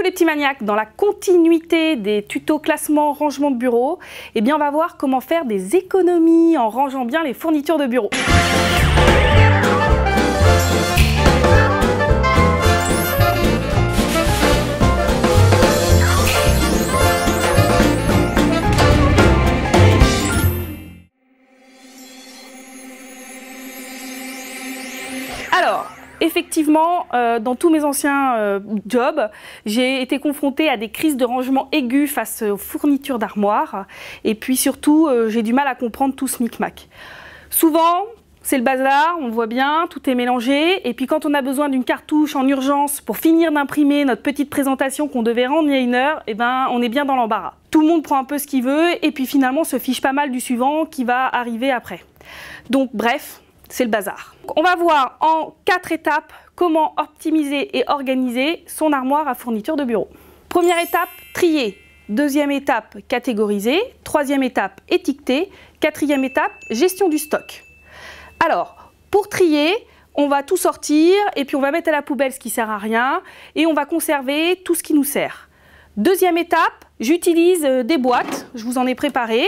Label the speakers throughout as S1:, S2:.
S1: les petits maniaques, dans la continuité des tutos classement rangement de bureau, eh bien on va voir comment faire des économies en rangeant bien les fournitures de bureau. Alors, effectivement, dans tous mes anciens jobs, j'ai été confrontée à des crises de rangement aigus face aux fournitures d'armoire. Et puis surtout, j'ai du mal à comprendre tout ce micmac. Souvent, c'est le bazar, on le voit bien, tout est mélangé. Et puis quand on a besoin d'une cartouche en urgence pour finir d'imprimer notre petite présentation qu'on devait rendre il y a 1 heure, eh ben, on est bien dans l'embarras. Tout le monde prend un peu ce qu'il veut et puis finalement se fiche pas mal du suivant qui va arriver après. Donc bref, c'est le bazar. On va voir en 4 étapes comment optimiser et organiser son armoire à fourniture de bureau. Première étape, trier. Deuxième étape, catégoriser. Troisième étape, étiqueter. Quatrième étape, gestion du stock. Alors, pour trier, on va tout sortir et puis on va mettre à la poubelle ce qui ne sert à rien et on va conserver tout ce qui nous sert. Deuxième étape, j'utilise des boîtes. Je vous en ai préparé.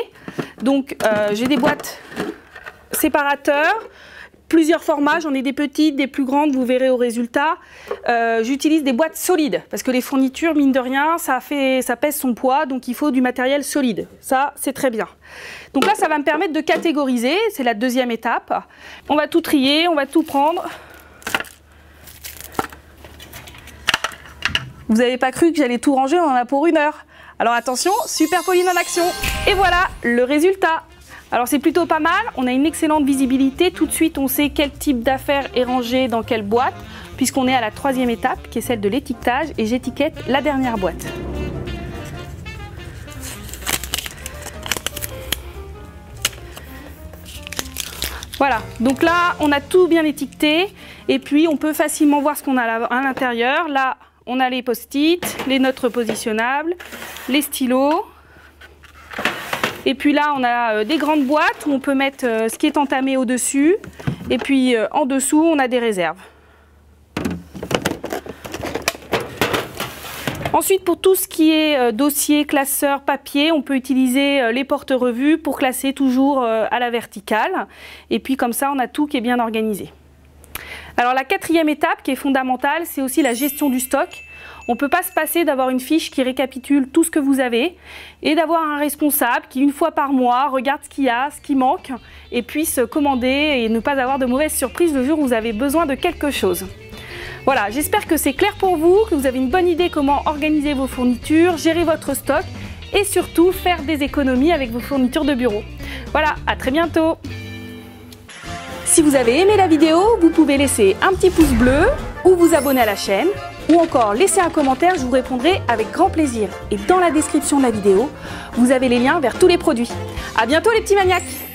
S1: Donc, j'ai des boîtes séparateurs. Plusieurs formats, j'en ai des petites, des plus grandes, vous verrez au résultat. J'utilise des boîtes solides parce que les fournitures, mine de rien, ça pèse son poids, donc il faut du matériel solide. Ça, c'est très bien. Donc là, ça va me permettre de catégoriser, c'est la deuxième étape. On va tout trier, on va tout prendre. Vous n'avez pas cru que j'allais tout ranger, on en a pour 1 heure. Alors attention, Super Pauline en action. Et voilà le résultat. Alors c'est plutôt pas mal, on a une excellente visibilité, tout de suite on sait quel type d'affaires est rangé dans quelle boîte, puisqu'on est à la 3e étape qui est celle de l'étiquetage et j'étiquette la dernière boîte. Voilà, donc là on a tout bien étiqueté et puis on peut facilement voir ce qu'on a à l'intérieur. Là on a les post-it, les notes repositionnables, les stylos. Et puis là, on a des grandes boîtes où on peut mettre ce qui est entamé au-dessus. Et puis en dessous, on a des réserves. Ensuite, pour tout ce qui est dossier, classeur, papier, on peut utiliser les porte-revues pour classer toujours à la verticale. Et puis comme ça, on a tout qui est bien organisé. Alors la 4e étape qui est fondamentale, c'est aussi la gestion du stock. On ne peut pas se passer d'avoir une fiche qui récapitule tout ce que vous avez et d'avoir un responsable qui, une fois par mois, regarde ce qu'il y a, ce qui manque et puisse commander et ne pas avoir de mauvaises surprises le jour où vous avez besoin de quelque chose. Voilà, j'espère que c'est clair pour vous, que vous avez une bonne idée comment organiser vos fournitures, gérer votre stock et surtout faire des économies avec vos fournitures de bureau. Voilà, à très bientôt! Si vous avez aimé la vidéo, vous pouvez laisser un petit pouce bleu ou vous abonner à la chaîne ou encore laisser un commentaire, je vous répondrai avec grand plaisir. Et dans la description de la vidéo, vous avez les liens vers tous les produits. À bientôt les petits maniaques!